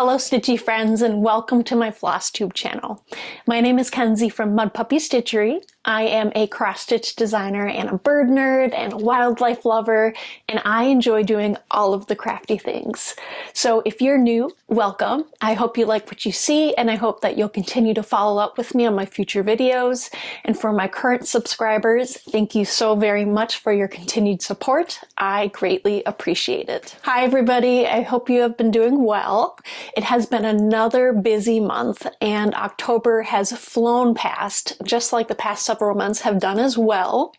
Hello Stitchy friends and welcome to my Flosstube channel. My name is Kenzie from Mud Puppy Stitchery. I am a cross-stitch designer and a bird nerd and a wildlife lover, and I enjoy doing all of the crafty things. So if you're new, welcome. I hope you like what you see, and I hope that you'll continue to follow up with me on my future videos. And for my current subscribers, thank you so very much for your continued support. I greatly appreciate it. Hi everybody, I hope you have been doing well. It has been another busy month, and October has flown past, just like the past several months have done as well.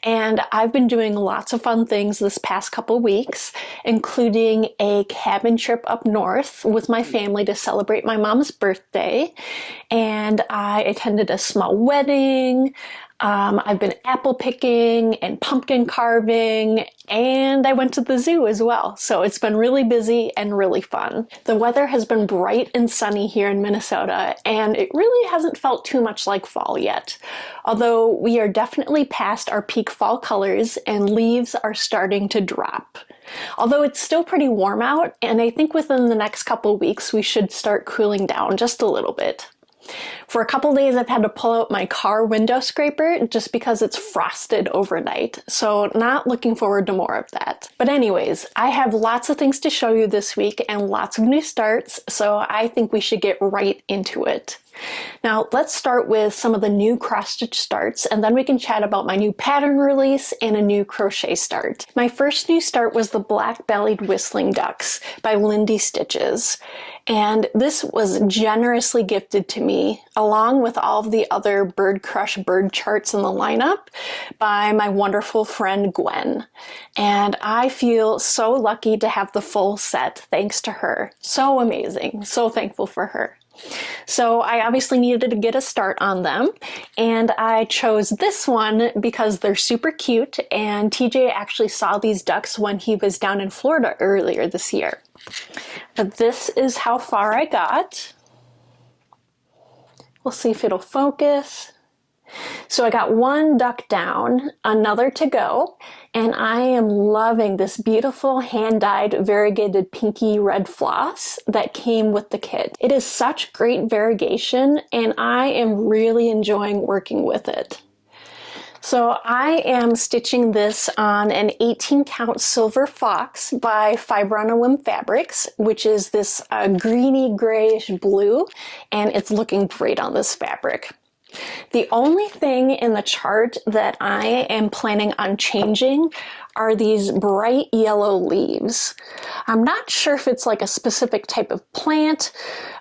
And I've been doing lots of fun things this past couple weeks, including a cabin trip up north with my family to celebrate my mom's birthday. And I attended a small wedding. I've been apple picking and pumpkin carving, and I went to the zoo as well. So it's been really busy and really fun. The weather has been bright and sunny here in Minnesota, and it really hasn't felt too much like fall yet. Although we are definitely past our peak fall colors and leaves are starting to drop. Although it's still pretty warm out, and I think within the next couple weeks we should start cooling down just a little bit. For a couple days I've had to pull out my car window scraper just because it's frosted overnight, so not looking forward to more of that. But anyways, I have lots of things to show you this week and lots of new starts, so I think we should get right into it. Now let's start with some of the new cross-stitch starts, and then we can chat about my new pattern release and a new crochet start. My first new start was the Black-Bellied Whistling Ducks by Lindy Stitches. And this was generously gifted to me, along with all of the other Bird Crush bird charts in the lineup, by my wonderful friend Gwen. And I feel so lucky to have the full set thanks to her. So amazing. So thankful for her. So I obviously needed to get a start on them, and I chose this one because they're super cute, and TJ actually saw these ducks when he was down in Florida earlier this year. But this is how far I got. We'll see if it'll focus. So I got one duck down, another to go, and I am loving this beautiful hand-dyed variegated pinky red floss that came with the kit. It is such great variegation, and I am really enjoying working with it. So I am stitching this on an 18 count silver fox by Fiber on a Whim Fabrics, which is this greeny grayish blue, and it's looking great on this fabric. The only thing in the chart that I am planning on changing are these bright yellow leaves. I'm not sure if it's like a specific type of plant,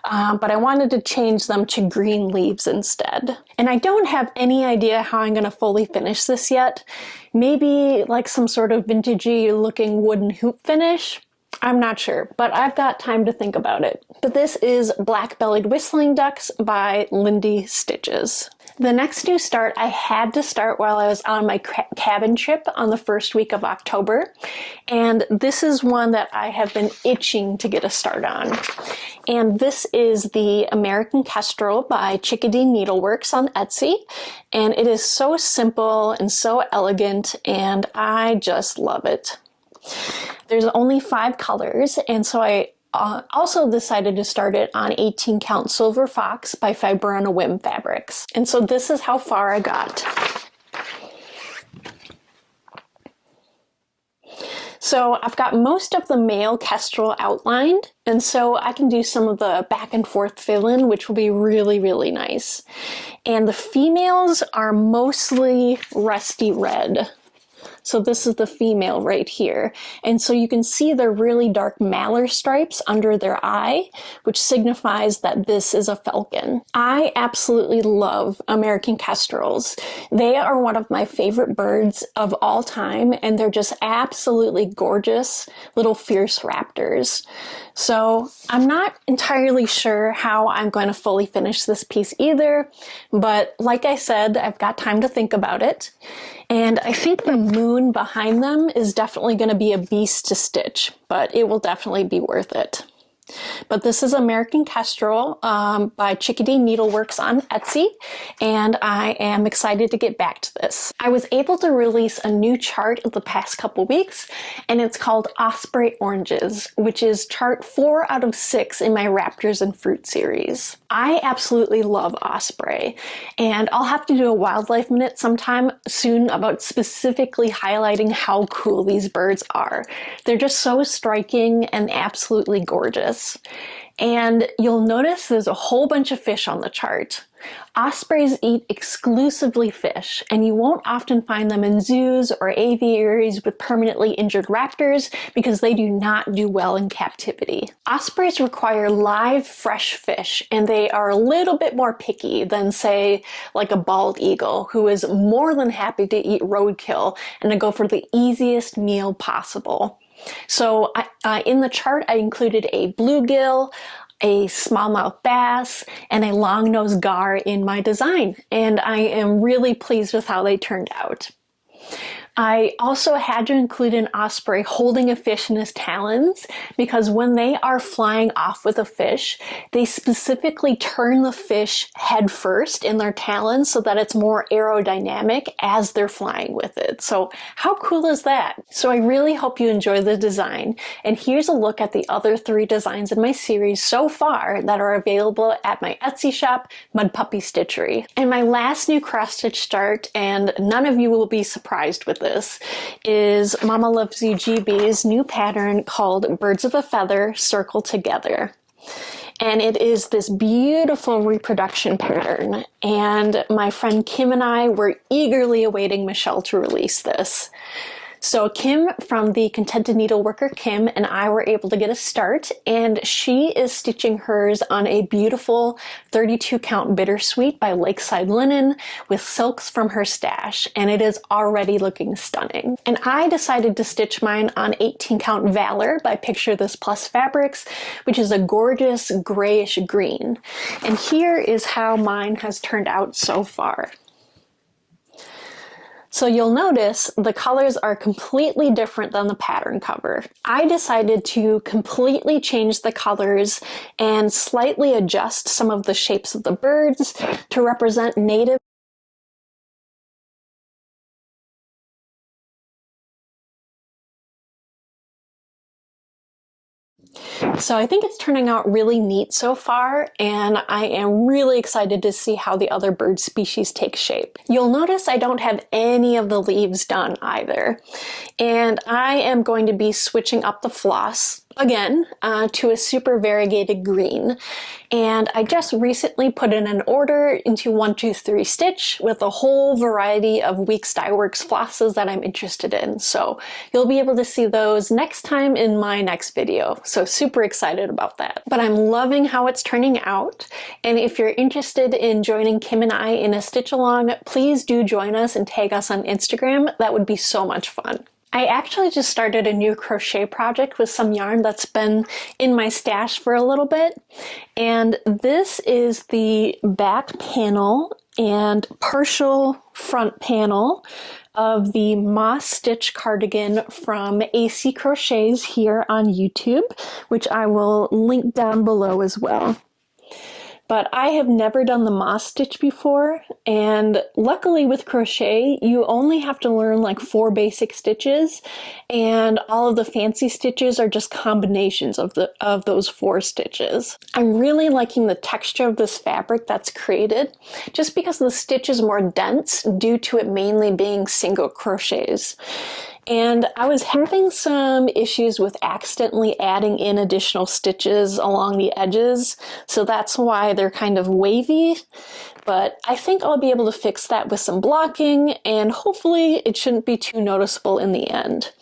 but I wanted to change them to green leaves instead. And I don't have any idea how I'm going to fully finish this yet. Maybe like some sort of vintagey looking wooden hoop finish. I'm not sure, but I've got time to think about it. But this is Black-Bellied Whistling Ducks by Lindy Stitches. The next new start I had to start while I was on my cabin trip on the first week of October, and this is one that I have been itching to get a start on. And this is the American Kestrel by Chickadee Needleworks on Etsy, and it is so simple and so elegant, and I just love it. There's only 5 colors, and so I also decided to start it on 18 count silver fox by Fiber on a Whim Fabrics. And so this is how far I got. So I've got most of the male kestrel outlined, and so I can do some of the back and forth fill-in, which will be really, really nice. And the females are mostly rusty red. So this is the female right here. And so you can see the really dark malar stripes under their eye, which signifies that this is a falcon. I absolutely love American kestrels. They are one of my favorite birds of all time, and they're just absolutely gorgeous little fierce raptors. So I'm not entirely sure how I'm going to fully finish this piece either, but like I said, I've got time to think about it. And I think the moon behind them is definitely going to be a beast to stitch, but it will definitely be worth it. But this is American Kestrel by Chickadee Needleworks on Etsy, and I am excited to get back to this. I was able to release a new chart the past couple weeks, and it's called Osprey Oranges, which is chart 4 out of 6 in my Raptors and Fruit series. I absolutely love Osprey, and I'll have to do a wildlife minute sometime soon about specifically highlighting how cool these birds are. They're just so striking and absolutely gorgeous. And you'll notice there's a whole bunch of fish on the chart. Ospreys eat exclusively fish, and you won't often find them in zoos or aviaries with permanently injured raptors because they do not do well in captivity. Ospreys require live, fresh fish, and they are a little bit more picky than, say, like a bald eagle, who is more than happy to eat roadkill and to go for the easiest meal possible. So in the chart, I included a bluegill, a smallmouth bass, and a long-nosed gar in my design, and I am really pleased with how they turned out. I also had to include an osprey holding a fish in his talons because when they are flying off with a fish, they specifically turn the fish head first in their talons so that it's more aerodynamic as they're flying with it. So how cool is that? So I really hope you enjoy the design. And here's a look at the other 3 designs in my series so far that are available at my Etsy shop, Mud Puppy Stitchery. And my last new cross stitch start, and none of you will be surprised with this, is MommaLovesyouGB's new pattern called Birds of a Feather Circle Together. And it is this beautiful reproduction pattern, and my friend Kim and I were eagerly awaiting Michelle to release this. So Kim from the Contented Needleworker Kim and I were able to get a start, and she is stitching hers on a beautiful 32 count Bittersweet by Lakeside Linen with silks from her stash, and it is already looking stunning. And I decided to stitch mine on 18 count Valor by Picture This Plus Fabrics, which is a gorgeous grayish green. And here is how mine has turned out so far. So you'll notice the colors are completely different than the pattern cover. I decided to completely change the colors and slightly adjust some of the shapes of the birds to represent native So I think it's turning out really neat so far, and I am really excited to see how the other bird species take shape. You'll notice I don't have any of the leaves done either, and I am going to be switching up the floss again to a super variegated green. And I just recently put in an order into 123 Stitch with a whole variety of Weeks Dye Works flosses that I'm interested in. So you'll be able to see those next time in my next video. So super excited about that. But I'm loving how it's turning out. And if you're interested in joining Kim and I in a stitch along, please do join us and tag us on Instagram. That would be so much fun. I actually just started a new crochet project with some yarn that's been in my stash for a little bit. And this is the back panel and partial front panel of the Moss Stitch cardigan from AC Crochets here on YouTube, which I will link down below as well. But I have never done the moss stitch before, and luckily with crochet, you only have to learn like 4 basic stitches, and all of the fancy stitches are just combinations of those 4 stitches. I'm really liking the texture of this fabric that's created, just because the stitch is more dense due to it mainly being single crochets. And I was having some issues with accidentally adding in additional stitches along the edges, so that's why they're kind of wavy. But I think I'll be able to fix that with some blocking, and hopefully it shouldn't be too noticeable in the end.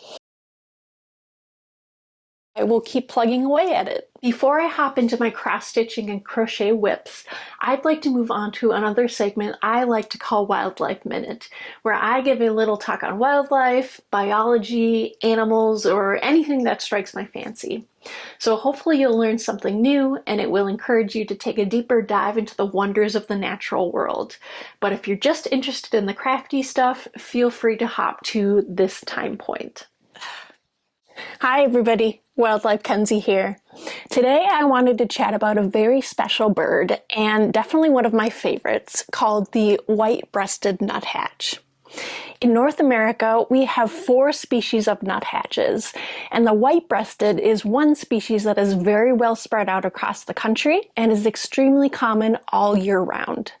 I will keep plugging away at it. Before I hop into my cross stitching and crochet whips, I'd like to move on to another segment I like to call Wildlife Minute, where I give a little talk on wildlife, biology, animals, or anything that strikes my fancy. So hopefully you'll learn something new, and it will encourage you to take a deeper dive into the wonders of the natural world. But if you're just interested in the crafty stuff, feel free to hop to this time point. Hi everybody, Wildlife Kenzie here. Today I wanted to chat about a very special bird, and definitely one of my favorites, called the white-breasted nuthatch. In North America, we have 4 species of nuthatches, and the white-breasted is one species that is very well spread out across the country and is extremely common all year round.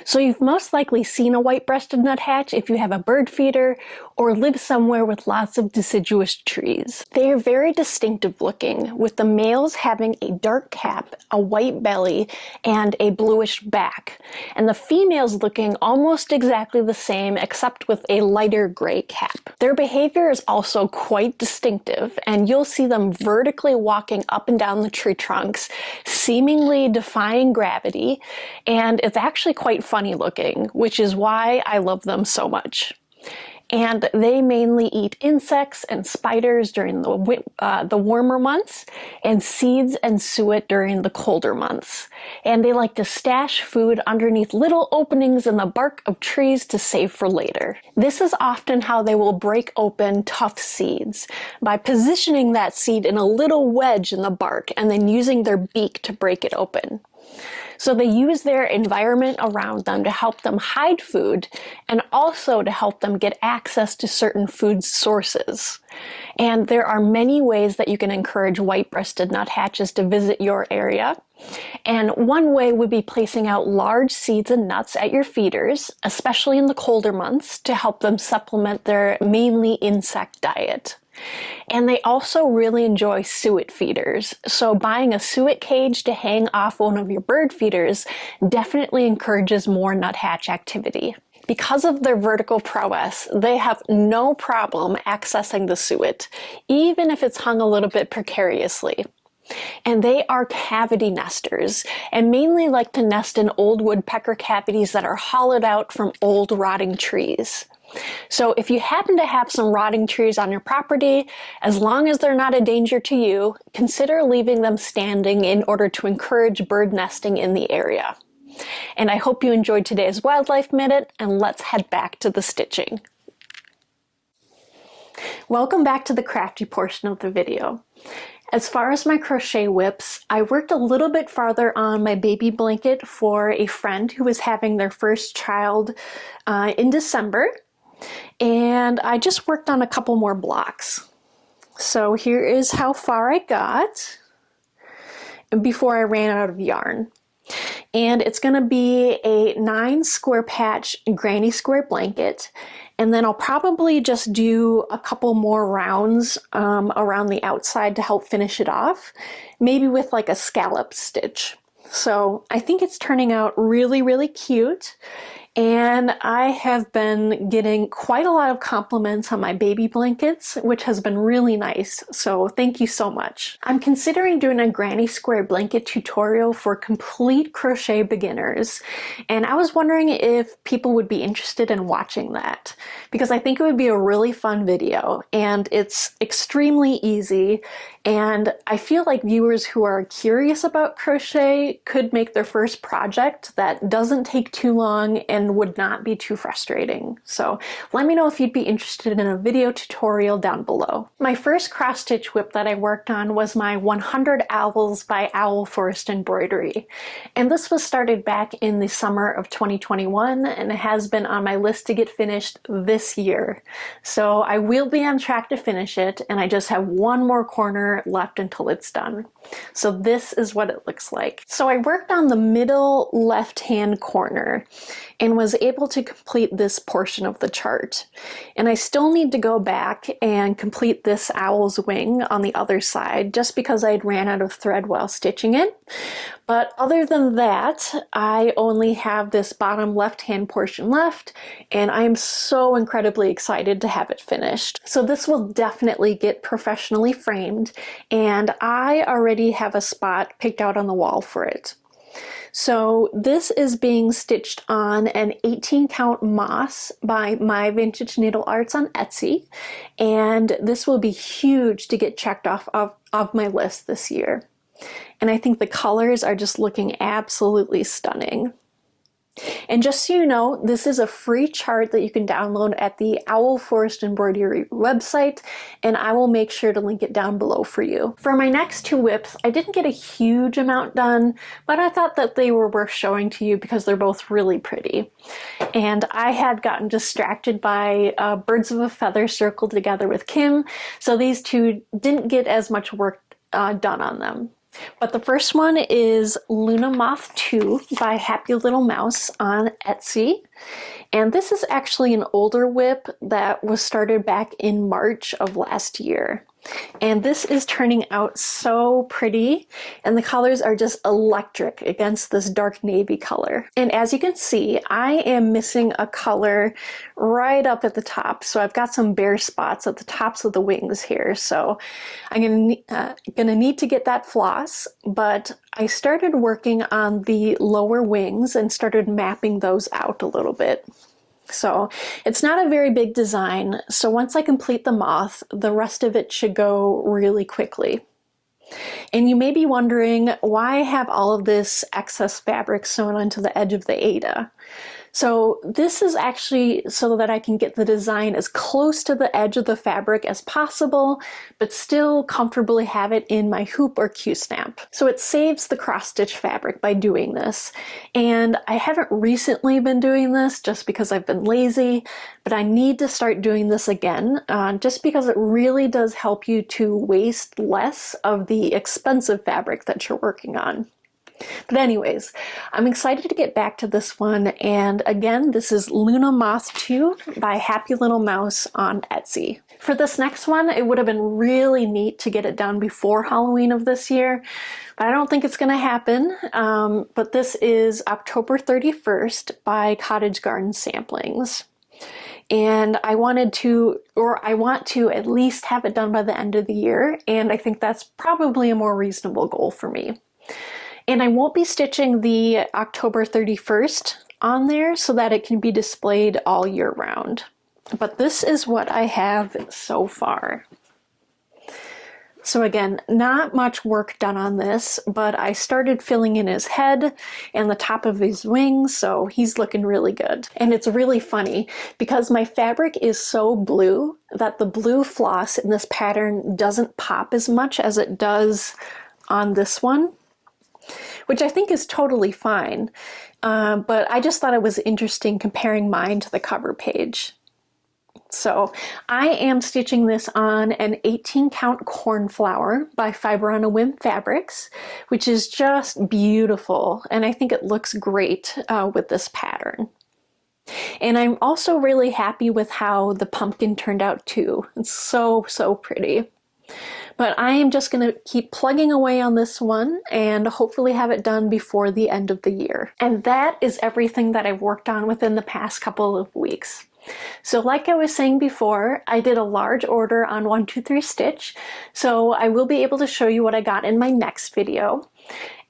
So you've most likely seen a white-breasted nuthatch if you have a bird feeder or live somewhere with lots of deciduous trees. They are very distinctive looking, with the males having a dark cap, a white belly, and a bluish back, and the females looking almost exactly the same except with a lighter gray cap. Their behavior is also quite distinctive, and you'll see them vertically walking up and down the tree trunks, seemingly defying gravity, and it's actually quite funny looking, which is why I love them so much. And they mainly eat insects and spiders during the warmer months, and seeds and suet during the colder months. And they like to stash food underneath little openings in the bark of trees to save for later. This is often how they will break open tough seeds, by positioning that seed in a little wedge in the bark and then using their beak to break it open. So they use their environment around them to help them hide food, and also to help them get access to certain food sources. And there are many ways that you can encourage white-breasted nuthatches to visit your area. And one way would be placing out large seeds and nuts at your feeders, especially in the colder months, to help them supplement their mainly insect diet. And they also really enjoy suet feeders, so buying a suet cage to hang off one of your bird feeders definitely encourages more nuthatch activity. Because of their vertical prowess, they have no problem accessing the suet, even if it's hung a little bit precariously. And they are cavity nesters, and mainly like to nest in old woodpecker cavities that are hollowed out from old rotting trees. So if you happen to have some rotting trees on your property, as long as they're not a danger to you, consider leaving them standing in order to encourage bird nesting in the area. And I hope you enjoyed today's Wildlife Minute, and let's head back to the stitching. Welcome back to the crafty portion of the video. As far as my crochet whips, I worked a little bit farther on my baby blanket for a friend who was having their first child in December. And I just worked on a couple more blocks. So here is how far I got before I ran out of yarn. And it's going to be a 9 square patch granny square blanket. And then I'll probably just do a couple more rounds around the outside to help finish it off, maybe with like a scallop stitch. So I think it's turning out really, really cute. And I have been getting quite a lot of compliments on my baby blankets, which has been really nice, so thank you so much. I'm considering doing a granny square blanket tutorial for complete crochet beginners, and I was wondering if people would be interested in watching that, because I think it would be a really fun video, and it's extremely easy, and I feel like viewers who are curious about crochet could make their first project that doesn't take too long and would not be too frustrating. So let me know if you'd be interested in a video tutorial down below. My first cross stitch whip that I worked on was my 100 Owls by Owl Forest Embroidery. And this was started back in the summer of 2021, and it has been on my list to get finished this year. So I will be on track to finish it, and I just have one more corner left until it's done. So this is what it looks like. So I worked on the middle left-hand corner and was able to complete this portion of the chart. And I still need to go back and complete this owl's wing on the other side, just because I had ran out of thread while stitching it. But other than that, I only have this bottom left-hand portion left, and I am so incredibly excited to have it finished. So this will definitely get professionally framed, and I already have a spot picked out on the wall for it. So this is being stitched on an 18 count moss by My Vintage Needle Arts on Etsy, and this will be huge to get checked off of my list this year. And I think the colors are just looking absolutely stunning. And just so you know, this is a free chart that you can download at the Owl Forest Embroidery website, and I will make sure to link it down below for you. For my next two whips, I didn't get a huge amount done, but I thought that they were worth showing to you because they're both really pretty. And I had gotten distracted by Birds of a Feather circled together with Kim, so these two didn't get as much work done on them. But the first one is Luna Moth 2 by Happy Little Mouse on Etsy. And this is actually an older whip that was started back in March of last year. And this is turning out so pretty, and the colors are just electric against this dark navy color. And as you can see, I am missing a color right up at the top. So I've got some bare spots at the tops of the wings here. So I'm gonna need to get that floss, but I started working on the lower wings and started mapping those out a little bit. So it's not a very big design, so once I complete the moth, the rest of it should go really quickly. And you may be wondering why I have all of this excess fabric sewn onto the edge of the Ada. So this is actually so that I can get the design as close to the edge of the fabric as possible, but still comfortably have it in my hoop or Q-snap. So it saves the cross-stitch fabric by doing this. And I haven't recently been doing this just because I've been lazy, but I need to start doing this again, just because it really does help you to waste less of the expensive fabric that you're working on. But anyways, I'm excited to get back to this one, and again, this is Luna Moth 2 by Happy Little Mouse on Etsy. For this next one, it would have been really neat to get it done before Halloween of this year, but I don't think it's going to happen. But this is October 31st by Cottage Garden Samplings. And I want to at least have it done by the end of the year, and I think that's probably a more reasonable goal for me. And I won't be stitching the October 31st on there so that it can be displayed all year round. But this is what I have so far. So again, not much work done on this, but I started filling in his head and the top of his wings, so he's looking really good. And it's really funny because my fabric is so blue that the blue floss in this pattern doesn't pop as much as it does on this one, which I think is totally fine, but I just thought it was interesting comparing mine to the cover page. So I am stitching this on an 18 count cornflower by Fiber on a Whim Fabrics, which is just beautiful, and I think it looks great with this pattern. And I'm also really happy with how the pumpkin turned out too. It's so, so pretty. But I am just going to keep plugging away on this one and hopefully have it done before the end of the year. And that is everything that I've worked on within the past couple of weeks. So like I was saying before, I did a large order on 123 Stitch, so I will be able to show you what I got in my next video.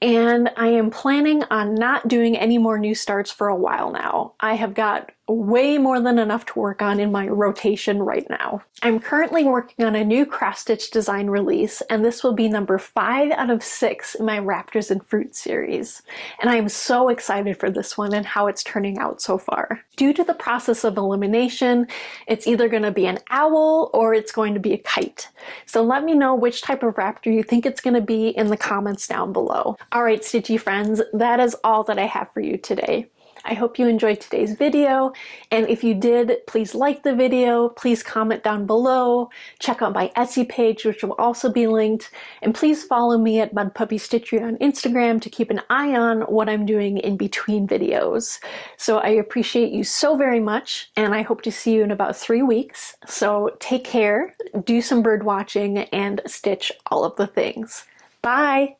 And I am planning on not doing any more new starts for a while now. I have got way more than enough to work on in my rotation right now. I'm currently working on a new cross-stitch design release, and this will be number 5 out of 6 in my Raptors and Fruit series. And I am so excited for this one and how it's turning out so far. Due to the process of elimination, it's either going to be an owl or it's going to be a kite. So let me know which type of raptor you think it's going to be in the comments down below. Alright, Stitchy friends, that is all that I have for you today. I hope you enjoyed today's video, and if you did, please like the video, please comment down below, check out my Etsy page, which will also be linked, and please follow me at MommaLovesyouGB on Instagram to keep an eye on what I'm doing in between videos. So I appreciate you so very much, and I hope to see you in about 3 weeks. So take care, do some bird watching, and stitch all of the things. Bye!